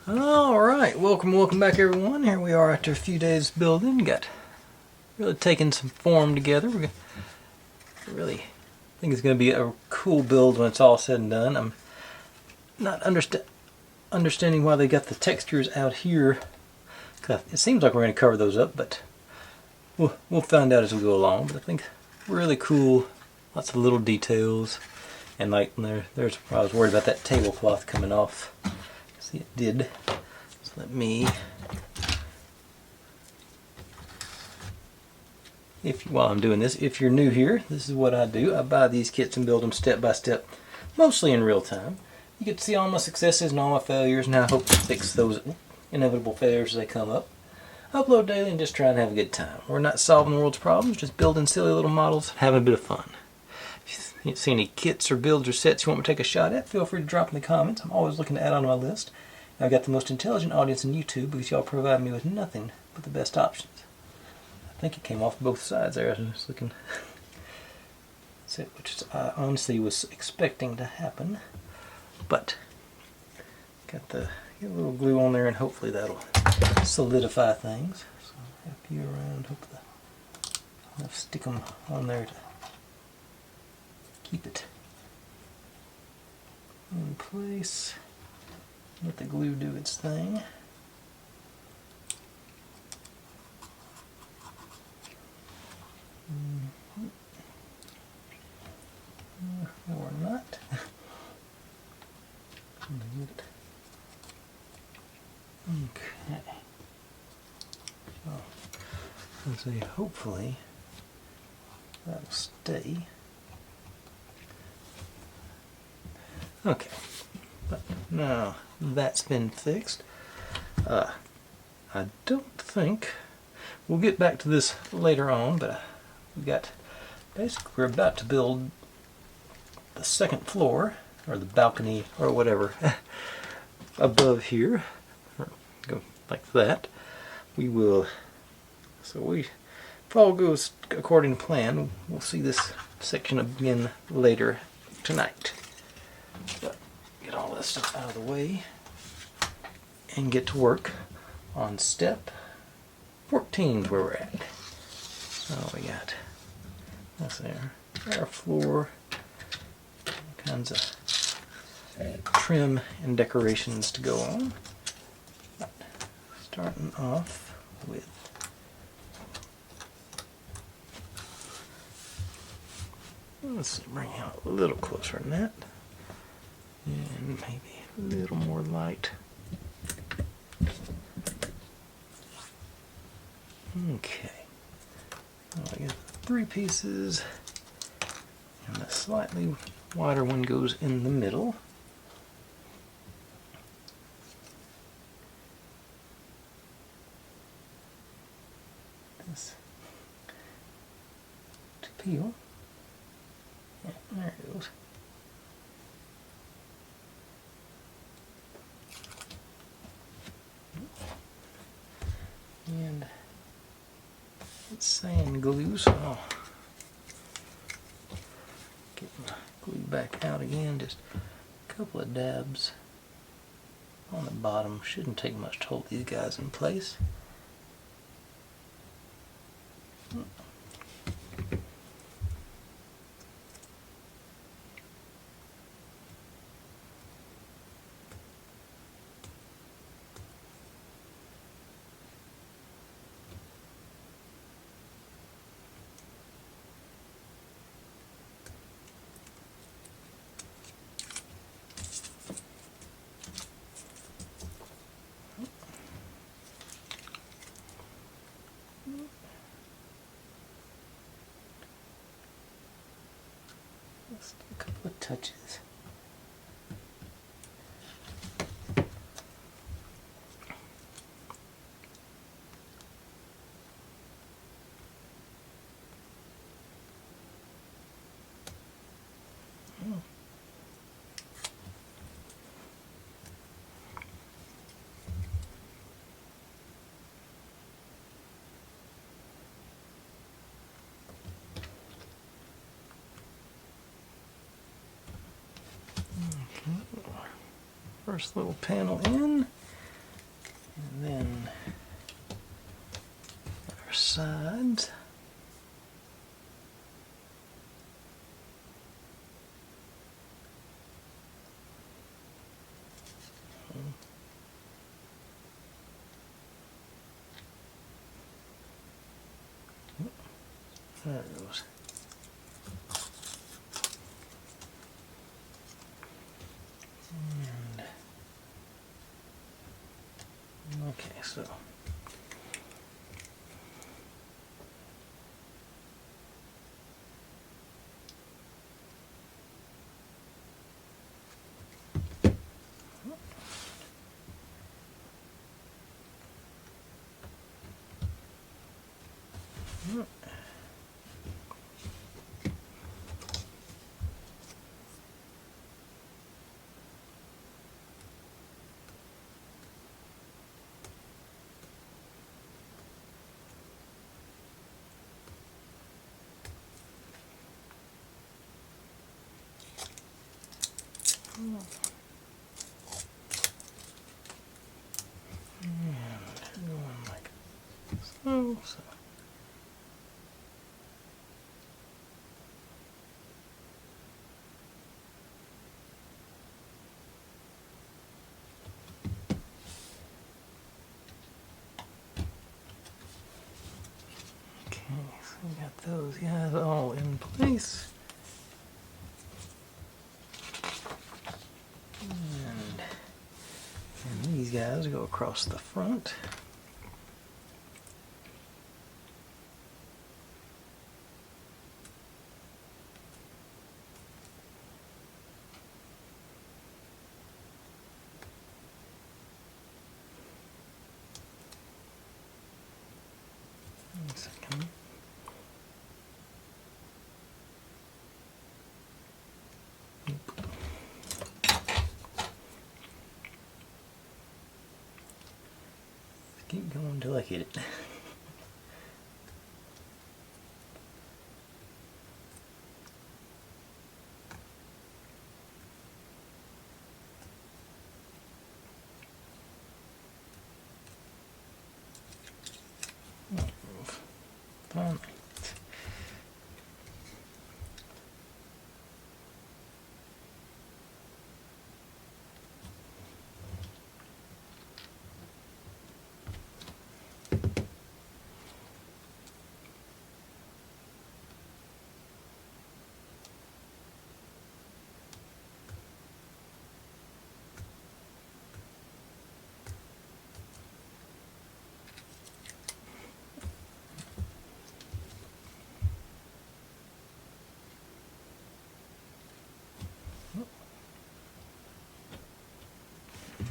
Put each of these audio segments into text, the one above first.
Alright, welcome back everyone. Here we are after a few days building. Got really taking some form together. We're really think it's going to be a cool build when it's all said and done. I'm not understanding why they got the textures out here. It seems like we're going to cover those up, but we'll find out as we go along. But I think really cool, lots of little details. And like there's I was worried about that tablecloth coming off. See, it did. So let me, while I'm doing this, if you're new here, this is what I do. I buy these kits and build them step by step, mostly in real time. You get to see all my successes and all my failures, and I hope to fix those inevitable failures as they come up. Upload daily and just try and have a good time. We're not solving the world's problems, just building silly little models, having a bit of fun. If you see any kits or builds or sets you want me to take a shot at, feel free to drop in the comments. I'm always looking to add on to my list. I've got the most intelligent audience in YouTube because y'all provide me with nothing but the best options. I think it came off both sides there. I was just looking, which I honestly was expecting to happen. But got a little glue on there, and hopefully that'll solidify things. So I'll wrap you around. Hopefully I'll stick them on there to keep it in place. Let the glue do its thing. Or not. Okay. So, let's see, hopefully that'll stay. Okay, but now that's been fixed. I don't think we'll get back to this later on, but basically we're about to build the second floor, or the balcony, or whatever, above here. Go like that. If all goes according to plan, we'll see this section again later tonight. But get all this stuff out of the way and get to work on step 14 is where we're at. So we got that's there. Our floor, all kinds of trim and decorations to go on. But starting off with let's bring it out a little closer than that. And maybe a little more light. Okay. I got 3 pieces, and the slightly wider one goes in the middle. This to peel. Yeah, there it goes. And it's sand glue, so I'll get my glue back out again. Just a couple of dabs on the bottom. Shouldn't take much to hold these guys in place. Just a couple of touches. First little panel in. And then our sides. There it goes. And okay, so and going like so. Okay, so we got those guys all in place. And these guys go across the front. One second. Keep going until I hit it. Fine.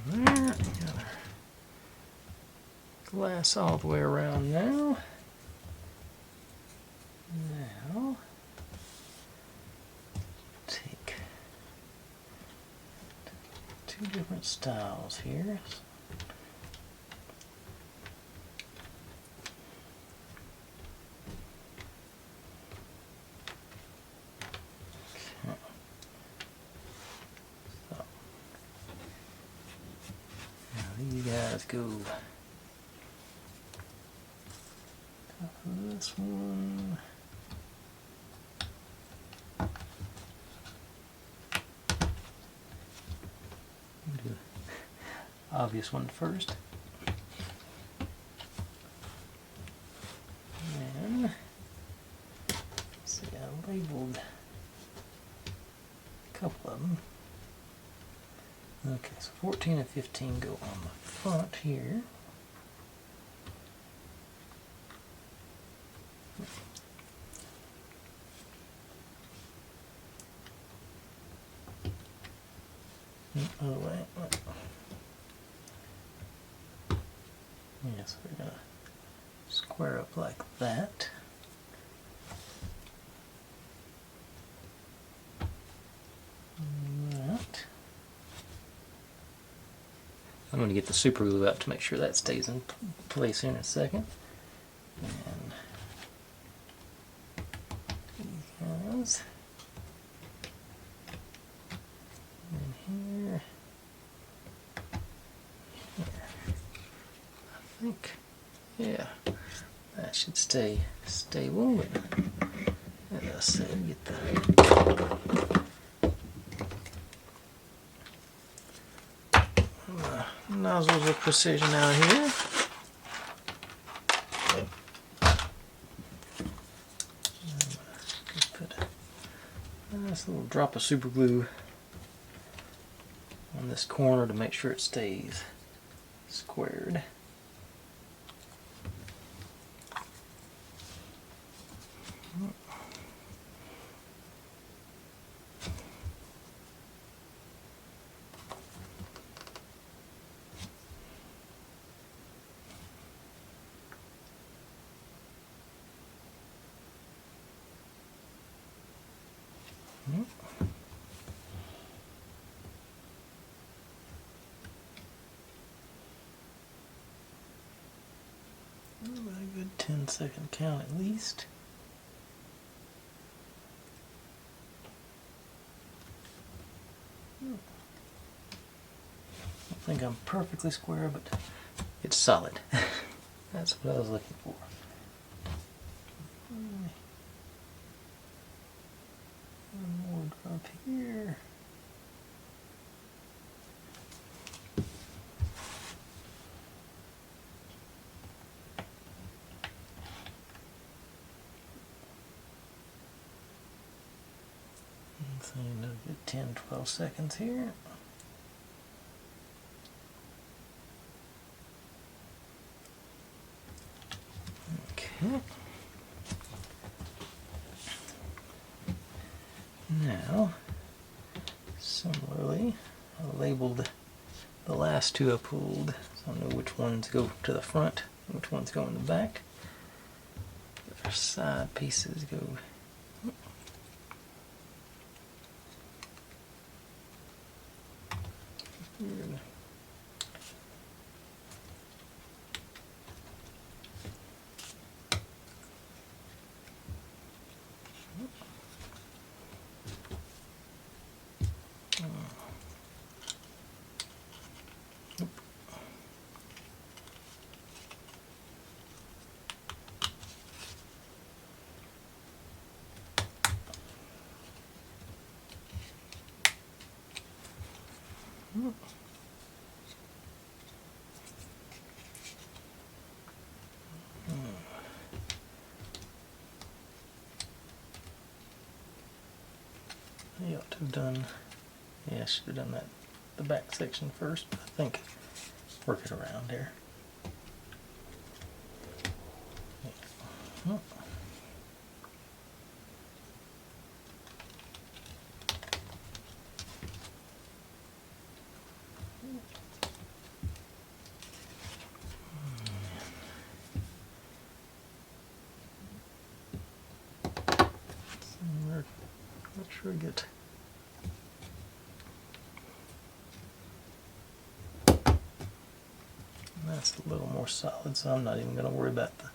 There, got our glass all the way around now. Now, take two different styles here. These guys go top of this one. Do the obvious one first. And see, I labeled a couple of them. Okay, so 14 and 15 go on the front here. Other way. Yes, we're going to square up like that. I'm going to get the super glue out to make sure that stays in place here in a second. And these guys in here. think, yeah, that should stay stable. As I said, get the nozzles of precision out here. Put a nice little drop of super glue on this corner to make sure it stays squared. A good 10-second count at least. I don't think I'm perfectly square, but it's solid. That's what I was looking for. One more drop here. So another good 10-12 seconds here. Okay. Now, similarly, I labeled the last two I pulled, so I know which ones go to the front, which ones go in the back. Their side pieces go here. I ought to have done, yeah, I should have done that, the back section first, but I think work it around there. Yeah. Not sure I get. That's a little more solid, so I'm not even going to worry about the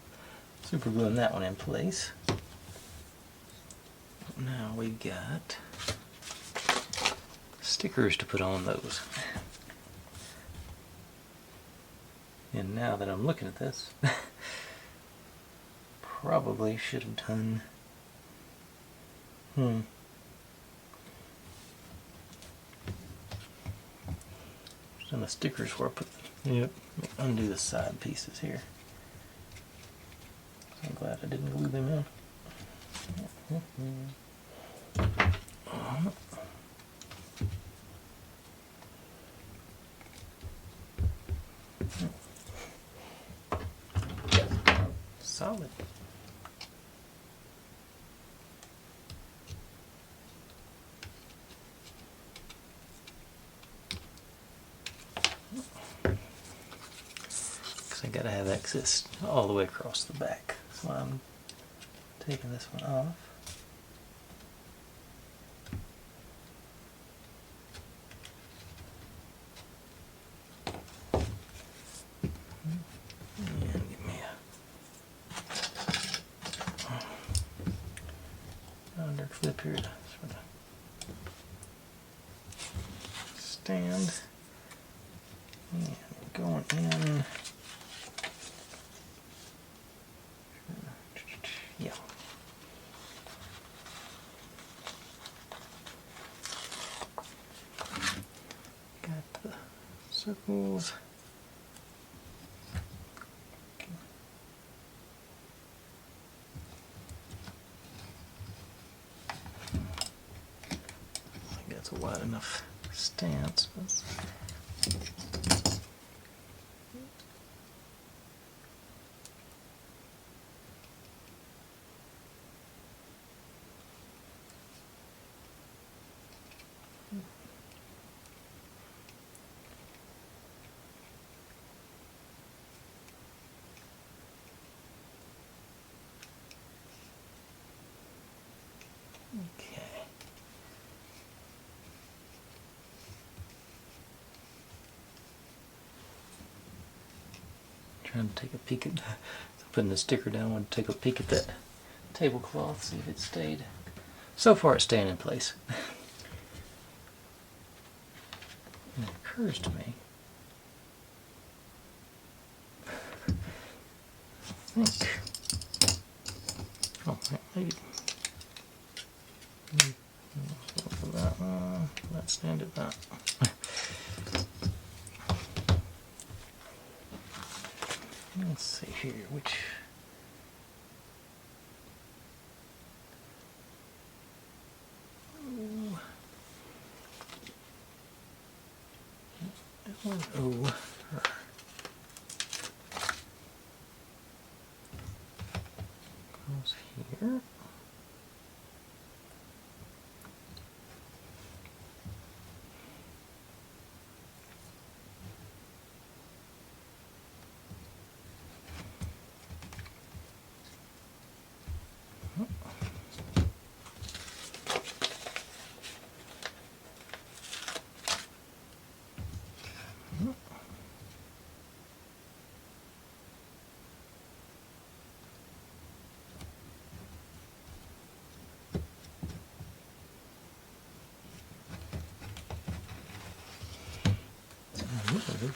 super gluing that one in place. Now we got stickers to put on those. And now that I'm looking at this, probably should have done the stickers where I put them. Yep. Undo the side pieces here. So I'm glad I didn't glue them in. Solid. I gotta have access all the way across the back, so I'm taking this one off. And give me a under clip here to sort of stand. And going in. circles. I think that's a wide enough stance. Okay. Trying to take a peek at putting the sticker down. I want to take a peek at that tablecloth, see if it stayed. So far it's staying in place. And it occurs to me, I think, oh, maybe that one, let's stand it that. Let's see here, which goes here.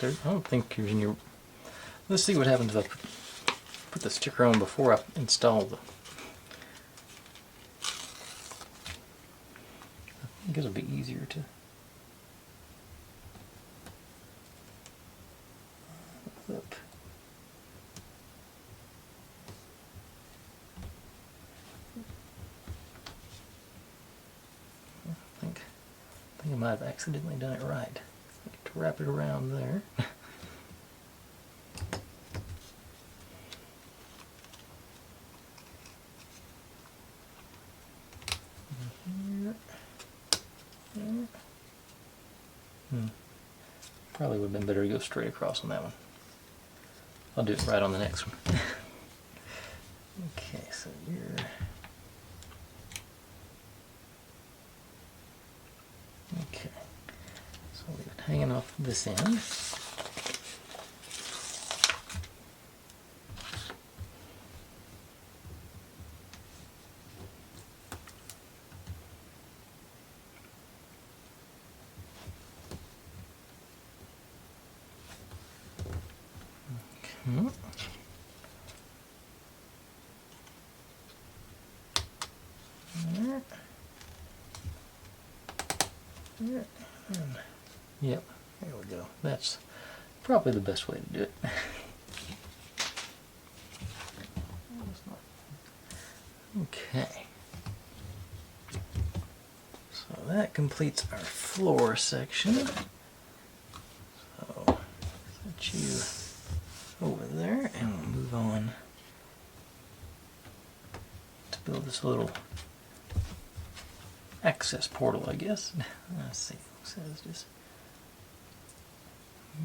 I don't think you're in your. Let's see what happens if I put the sticker on before I install the. I think it'll be easier to. Flip. I think I might have accidentally done it right. To wrap it around there. Probably would have been better to go straight across on that one. I'll do it right on the next one. Okay, so you're. Okay. So leave it hanging off this end. Okay. Yep, there we go. That's probably the best way to do it. Okay. So that completes our floor section. So set you over there and we'll move on to build this little access portal, I guess. Let's see, it says just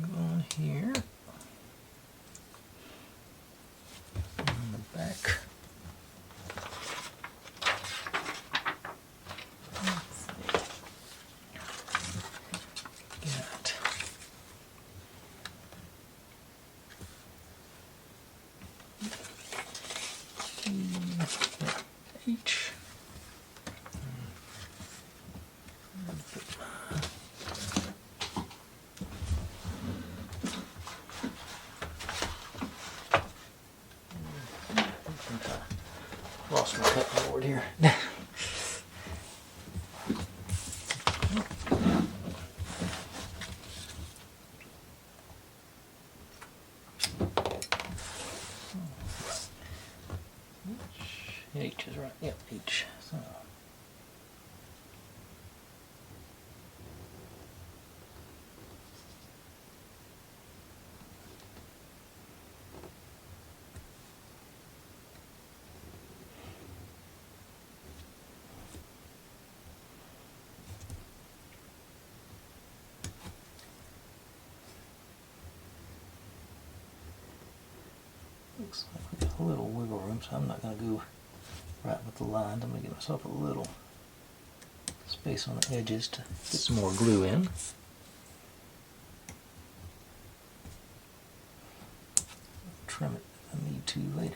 go on here on the back. Let's see. Got H. Lost my cutting board here. looks like we got a little wiggle room, so I'm not going to go right with the lines. I'm going to give myself a little space on the edges to get some more glue in. Trim it if I need to later.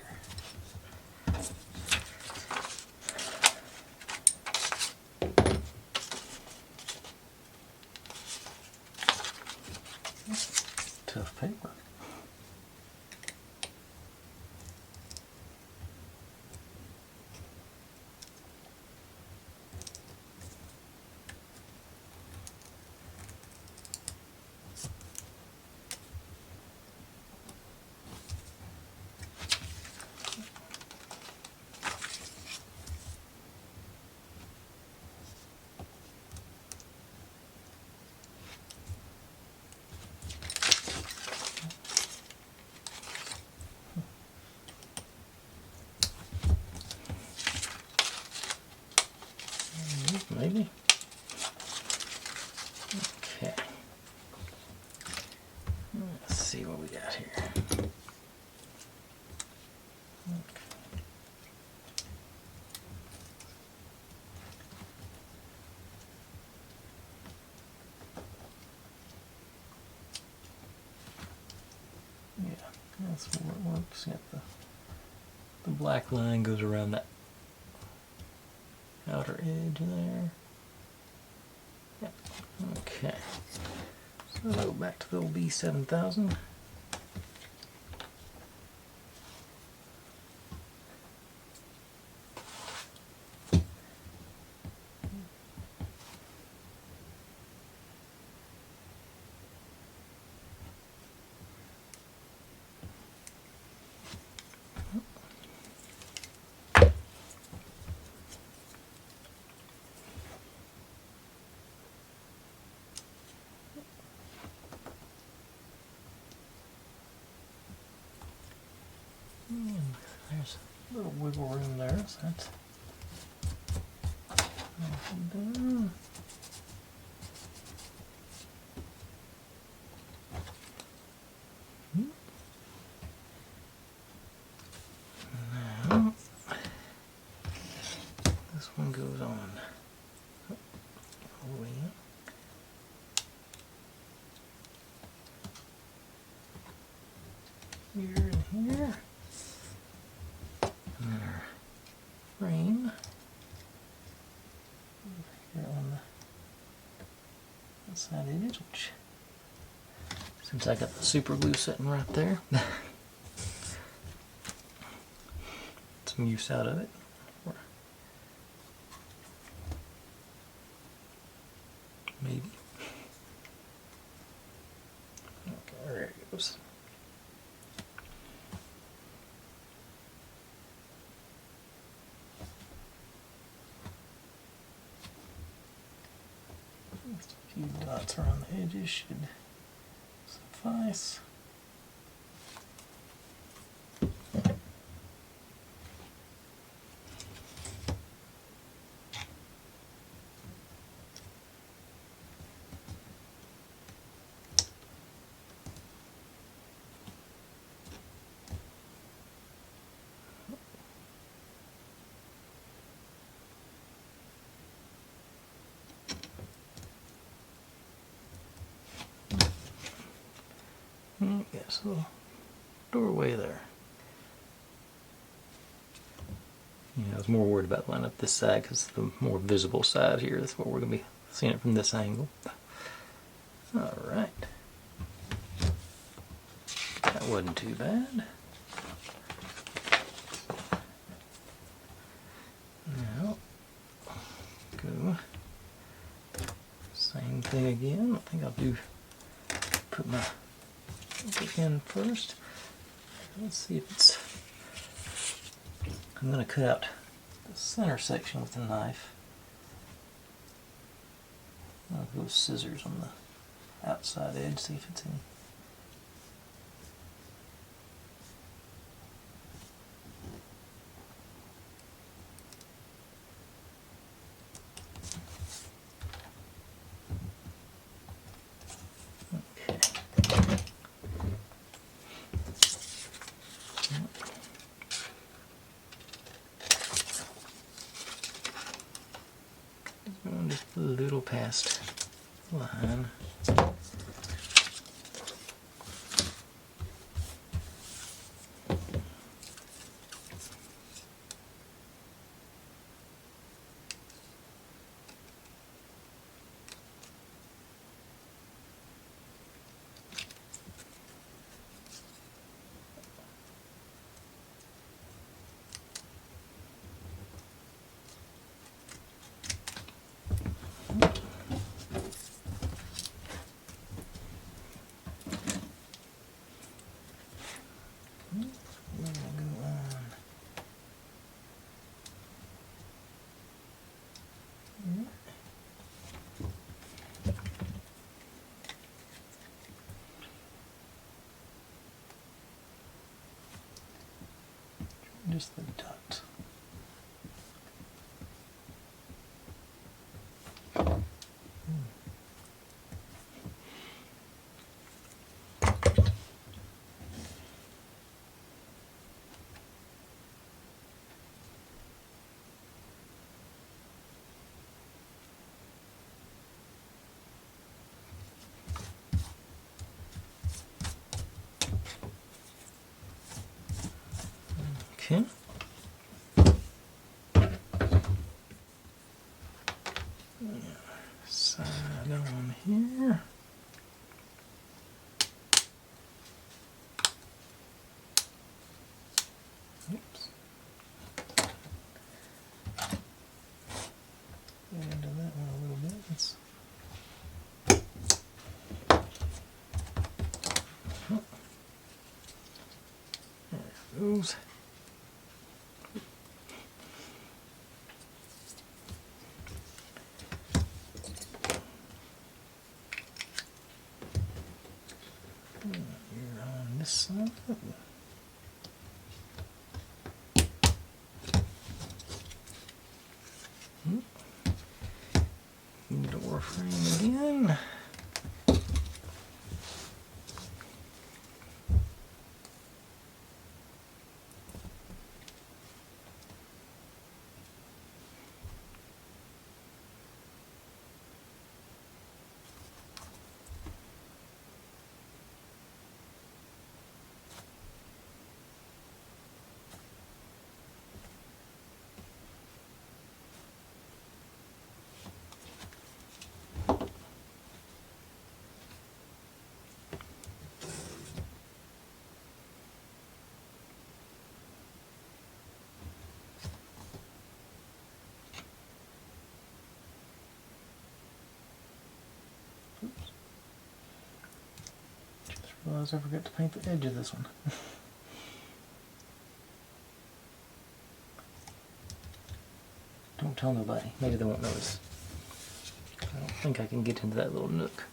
Tough paper. Maybe. Okay. Let's see what we got here. Okay. Yeah, that's where it works. Got the black line goes around that outer edge there. Yeah. Okay. So I'll go back to the old B7000. There's a little wiggle room there, so that's done. Now, this one goes on all the way up. Here and here. And then our frame here on the outside edge, which since I got the super glue sitting right there, some use out of it. Maybe. Okay, there it goes. Just a few dots around the edges should suffice. Yes, a little doorway there. Yeah, I was more worried about lining up this side because the more visible side here is what we're going to be seeing it from this angle. Alright. That wasn't too bad. Now, go. Same thing again. I think I'll put my in first. Let's see if it's. I'm going to cut out the center section with a knife. I'll go with scissors on the outside edge, see if it's in. past line. Just the dot. Okay. Side on here. Oops. Get into that one a little bit. There it goes. You're on this side. Door frame again. Realized I forgot to paint the edge of this one. Don't tell nobody. Maybe they won't notice. I don't think I can get into that little nook.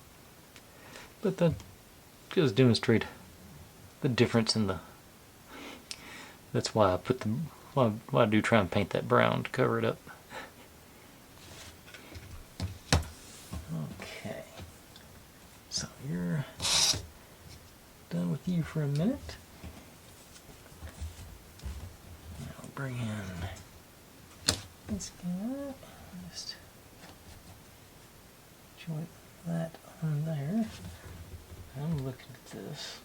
But that just demonstrate the difference in the... That's why I put the... Why I do try and paint that brown to cover it up. Okay. So you're... done with you for a minute. I'll bring in this guy. Just joint that on there. I'm looking at this.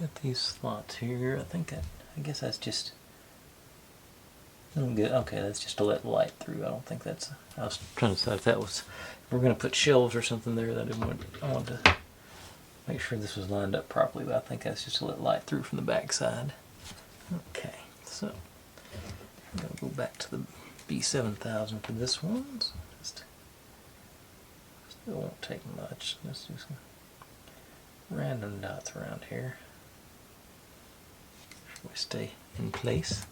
Got these slots here. I guess that's just. Okay, that's just to let light through. I don't think that's. I was trying to decide if that was. If we're going to put shelves or something there, I wanted to make sure this was lined up properly, but I think that's just to let light through from the back side. Okay, so I'm going to go back to the B7000 for this one. So just still won't take much. Let's do some random dots around here. We stay in place.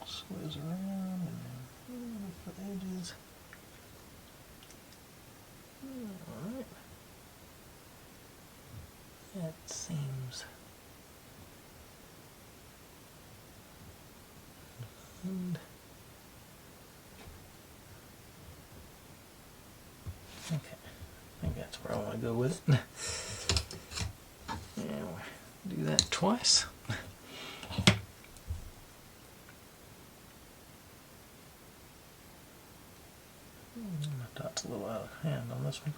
Swizz around and look for the edges. Alright. That seems. And that's where I want to go with it. And we'll do that twice. My dot's a little out of hand on this one.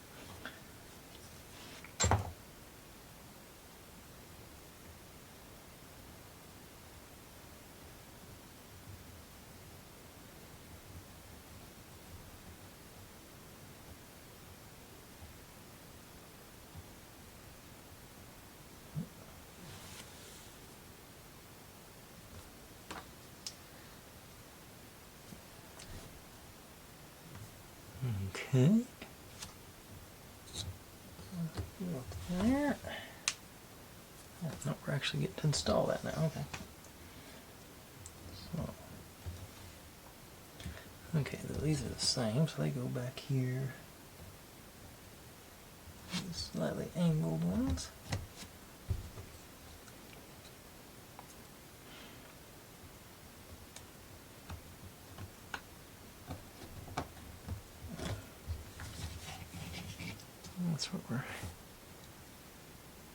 Okay. There. No, we're actually getting to install that now. Okay. So, okay, these are the same, so they go back here. These slightly angled ones. That's what we're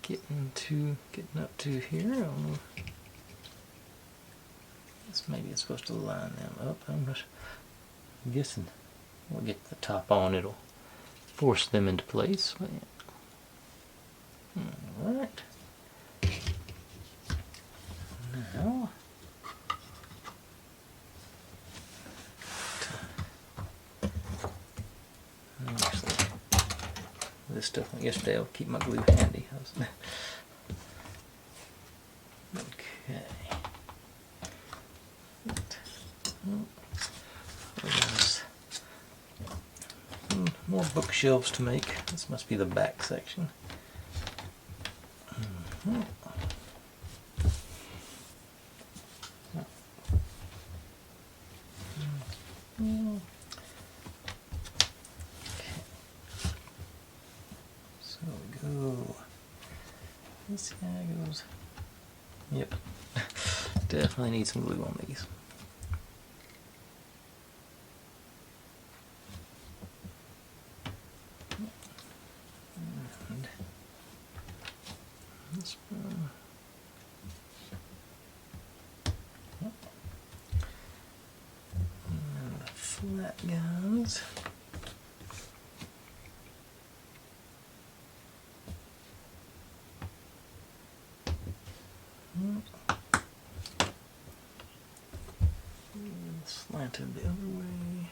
getting up to here. Maybe it's supposed to line them up. I'm guessing we'll get the top on. It'll force them into place. All right. Now. Actually, this stuff yesterday I'll keep my glue handy. Okay. More bookshelves to make. This must be the back section. So we go. This guy goes. Yep. Definitely need some glue on these. And this one. And the flat guns. Slanted the other way.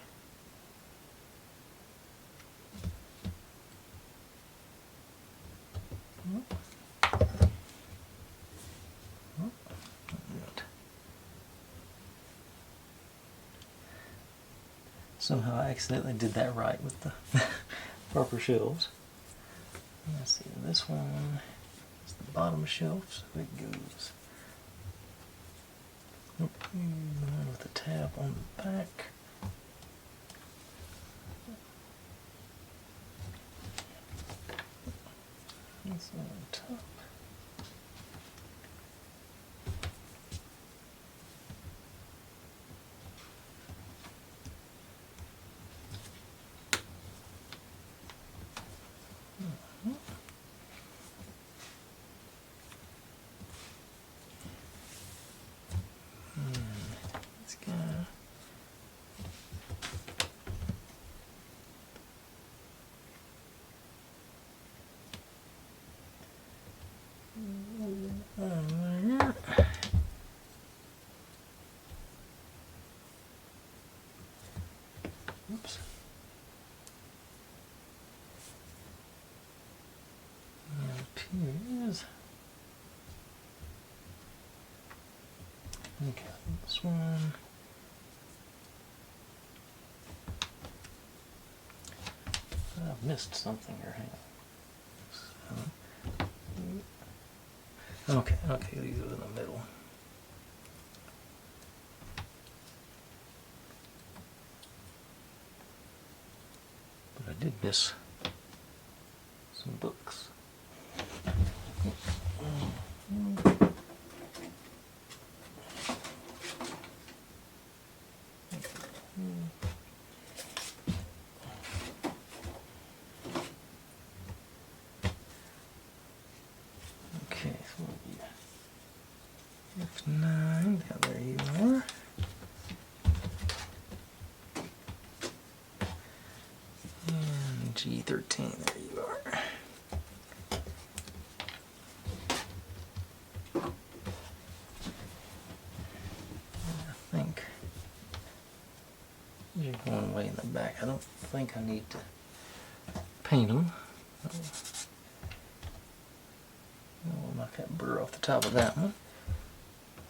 Somehow I accidentally did that right with the proper shelves. Let's see, this one is the bottom shelf, so it goes with the tab on the back. This one on top. This guy. Oops. And appears. Okay, this one. I've missed something here. Hang on. Okay, these are in the middle. But I did miss some books. 9, there you are. And G13, there you are. I think you're going way in the back. I don't think I need to paint them. We'll knock that burr off the top of that one.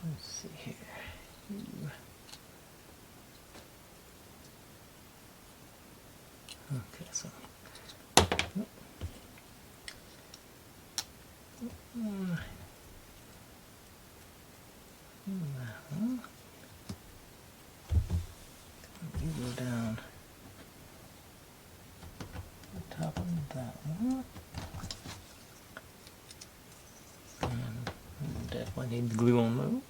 Let's see here. Okay, so you go down the top of that one. And definitely need the glue on those.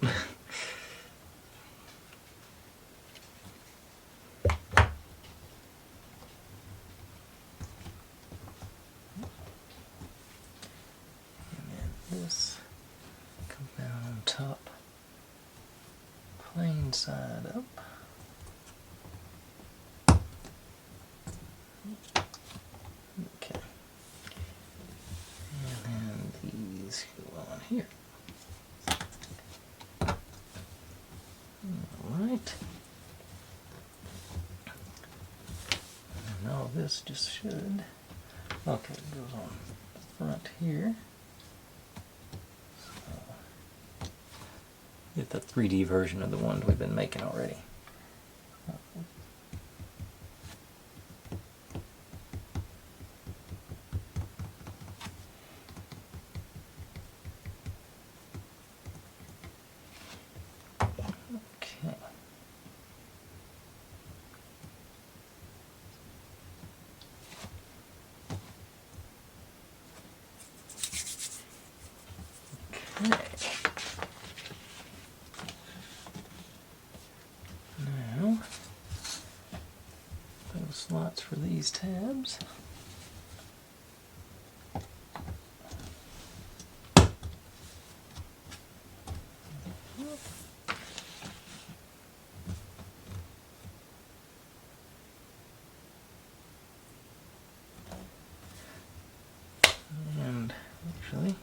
This comes down on top, plain side up. Okay. And then these go on here. Alright. And now this just should, okay, it goes on the front here. Get the 3D version of the ones we've been making already. Okay. Okay. Slots for these tabs. And actually,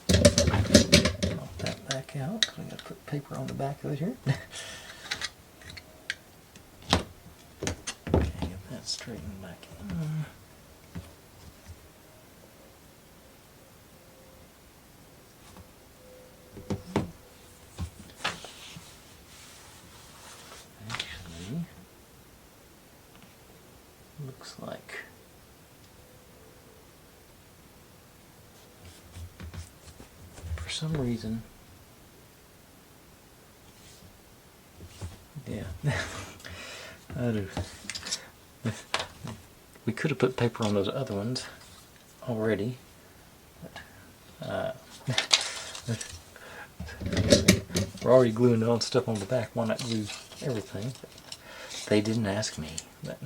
pop that back out because we got to put paper on the back of it here. Okay, get that straightened back in. Actually, looks like for some reason, yeah, I do. We could have put paper on those other ones already, but we're already gluing on stuff on the back. Why not glue everything? They didn't ask me, but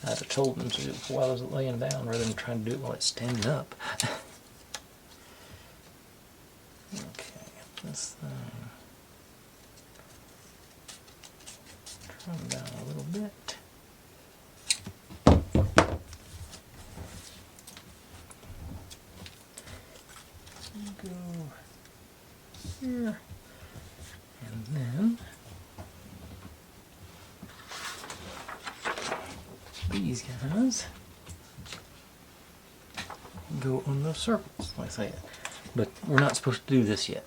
I'd have told them to do it while I was laying down rather than trying to do it while it's standing up. Okay, get this thing. Turn it down a little bit. Go here, and then these guys go on those circles, like I say. But we're not supposed to do this yet.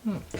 Okay.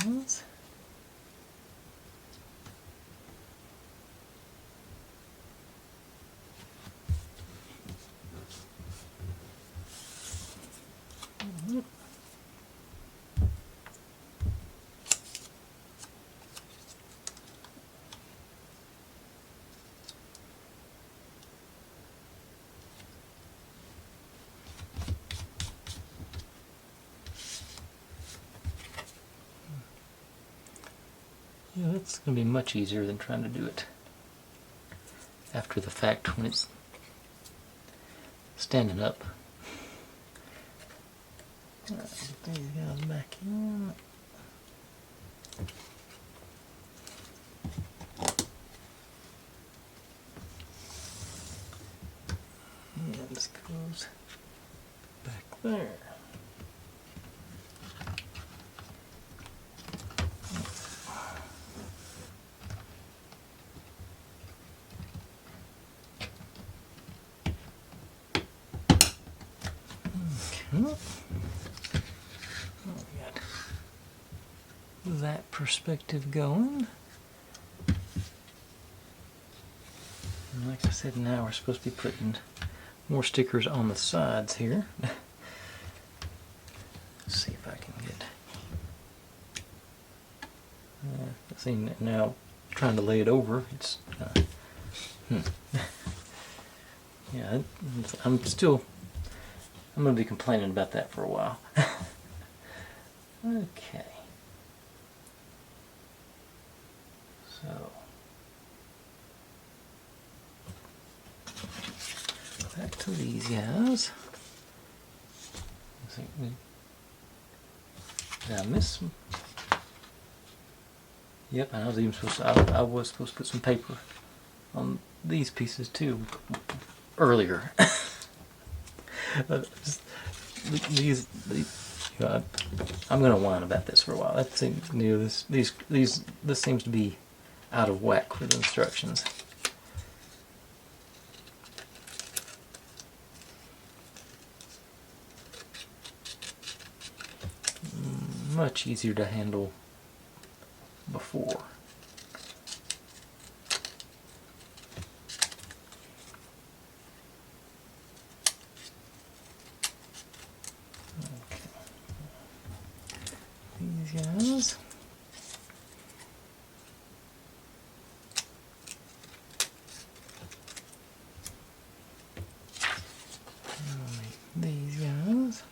Yes. Yeah, that's going to be much easier than trying to do it after the fact when it's standing up. Get these guys back in. And this goes back there. That perspective going. And like I said, now we're supposed to be putting more stickers on the sides here. Let's see if I can get. See now, trying to lay it over. It's yeah. I'm going to be complaining about that for a while. Okay. So, back to these guys. Did I miss some? Yep, I was even supposed to, I was supposed to put some paper on these pieces too earlier. these you know, I'm going to whine about this for a while. I think this seems to be out of whack with instructions. Much easier to handle before. Okay. These guys. These guys.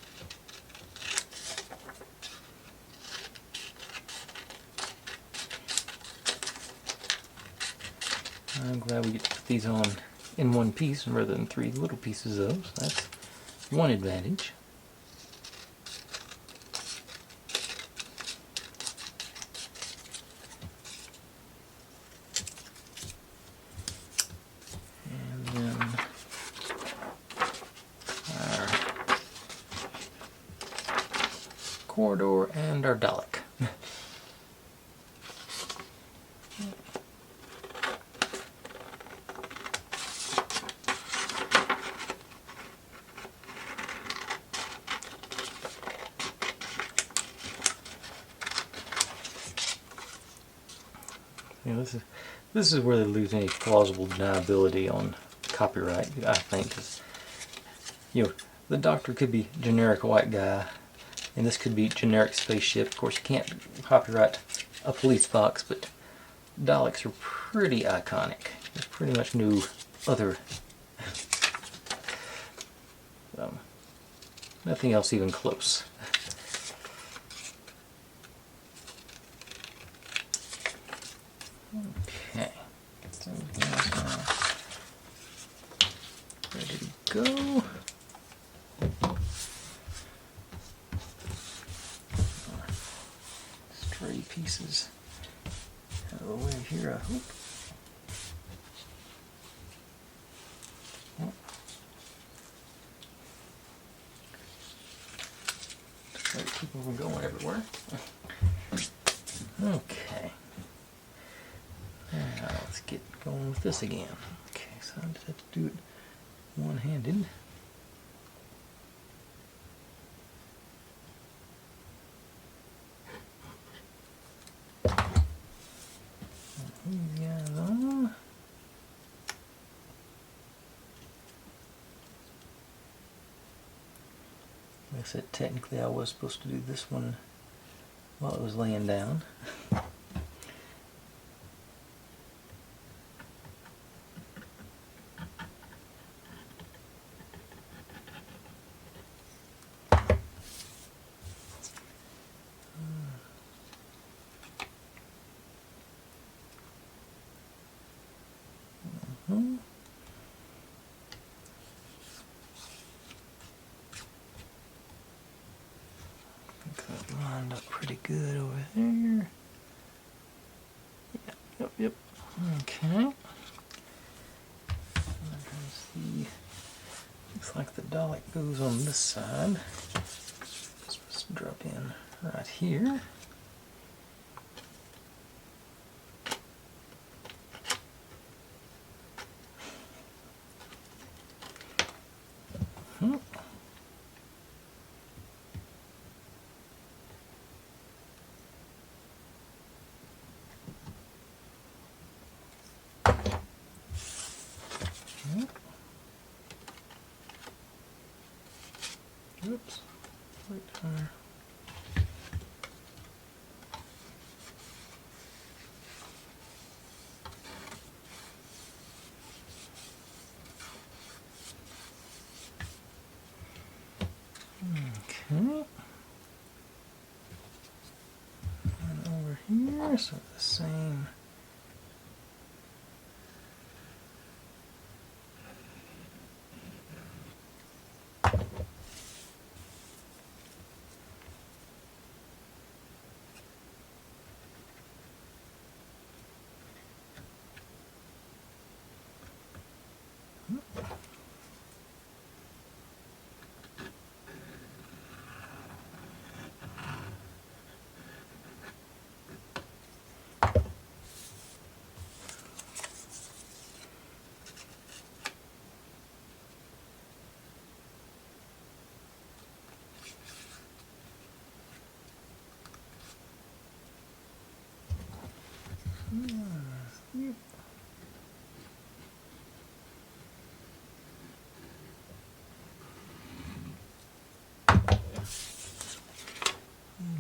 I'm glad we get to put these on in one piece rather than three little pieces of those. That's one advantage. And then our corridor and our Dalek. You know, this is where they lose any plausible deniability on copyright, I think. 'Cause, you know, the Doctor could be generic white guy, and this could be generic spaceship. Of course, you can't copyright a police box, but Daleks are pretty iconic. There's pretty much no other. Nothing else even close. Okay. So go. Stray pieces out of the way here, I hope. Try to keep them from going everywhere. Okay. Now let's get going with this again. Okay, so I just have to do it one-handed. These guys on. Like I said, technically I was supposed to do this one while it was laying down. That lined up pretty good over there. Yep. Okay. See. Looks like the dolly goes on this side. It's supposed to drop in right here. Oops, right there. Okay. And over here, so the same. Yep.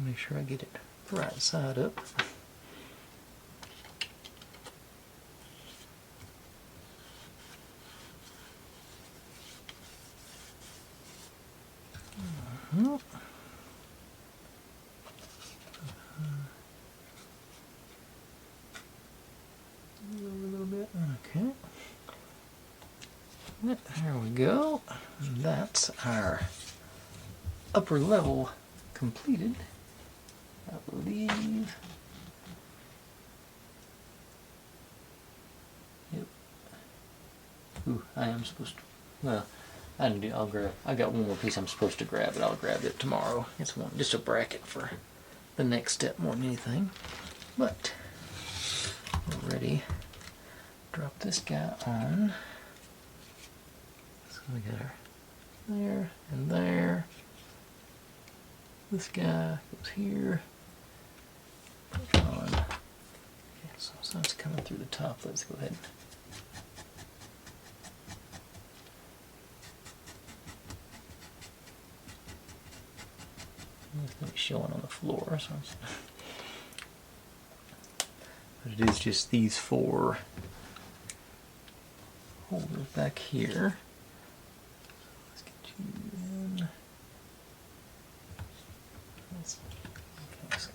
Make sure I get it right side up. A little bit. Okay. There we go. That's our upper level completed, I believe. Yep. Ooh, I am supposed to. Well, I didn't do. I'll grab. I got one more piece I'm supposed to grab, but I'll grab it tomorrow. It's one, just a bracket for the next step more than anything. But we're ready. Drop this guy on. So we got her there and there. This guy goes here. Put on. Okay, so it's coming through the top. Let's go ahead. It's going to be showing on the floor. So what it is, just these four holders back here. Let's get you in. Okay, so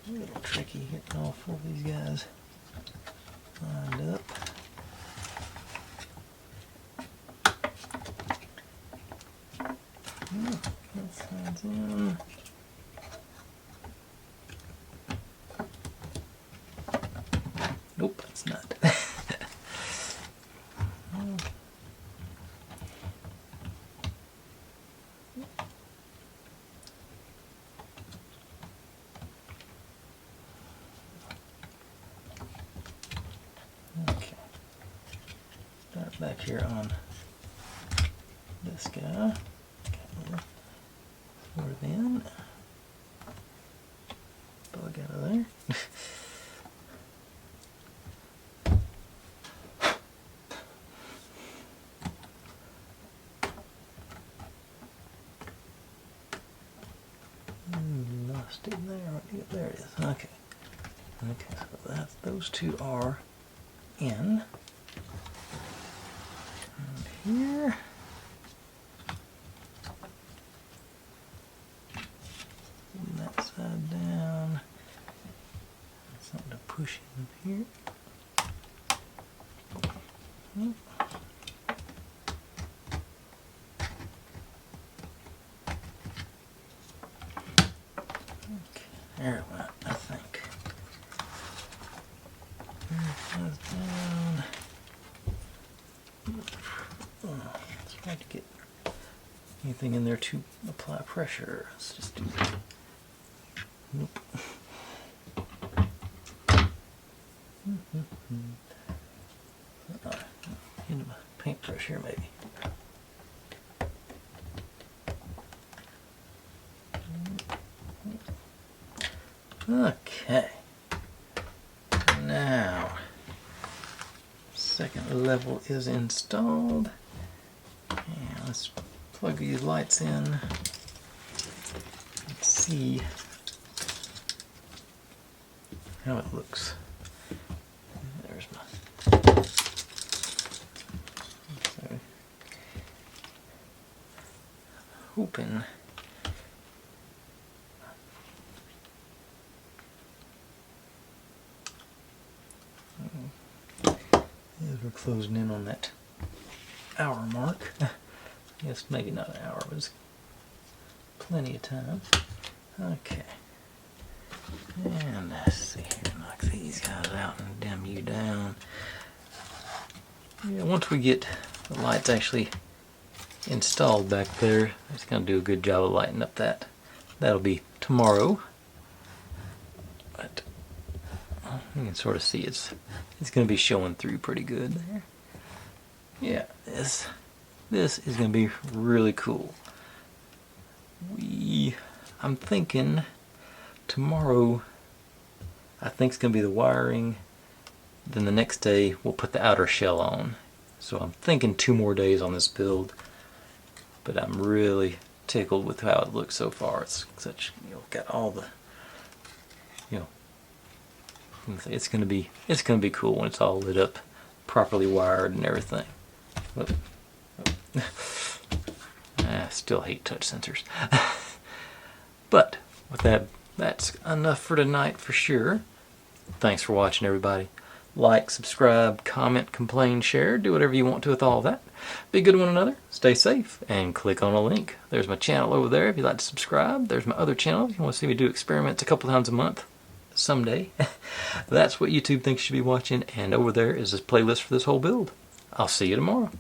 A little tricky getting all four of these guys lined up. That side's in. Nope, that's not. Okay. Start back here on this guy. Sort of in. Bug out of there. Lost it there. There it is. Okay. Okay, so that's, those two are in. And here. And that side down. Something to push in here. Okay, there it went, I think. There it goes down. It's hard to get anything in there to apply pressure. Let's just do that. Nope. Into my paintbrush here, maybe. Okay. Now, second level is installed. And let's plug these lights in. Let's see how it looks. There's my. So, hoping. As we're closing in on that hour mark. I guess maybe not an hour, but it's plenty of time. Okay. And let's see here, knock these guys out and dim you down. Yeah, once we get the lights actually installed back there, it's going to do a good job of lighting up that. That'll be tomorrow. But you can sort of see it's going to be showing through pretty good there. Yeah, this is going to be really cool. I'm thinking tomorrow, I think it's going to be the wiring. Then the next day we'll put the outer shell on. So I'm thinking 2 more days on this build. But I'm really tickled with how it looks so far. It's such, got all the, it's gonna be cool when it's all lit up, properly wired and everything. I still hate touch sensors. But with that, that's enough for tonight for sure. Thanks for watching, everybody. Like, subscribe, comment, complain, share, do whatever you want to with all of that. Be good to one another, stay safe, and click on a link. There's my channel over there if you'd like to subscribe. There's my other channel if you want to see me do experiments a couple times a month. Someday. That's what YouTube thinks you should be watching, and over there is this playlist for this whole build. I'll see you tomorrow.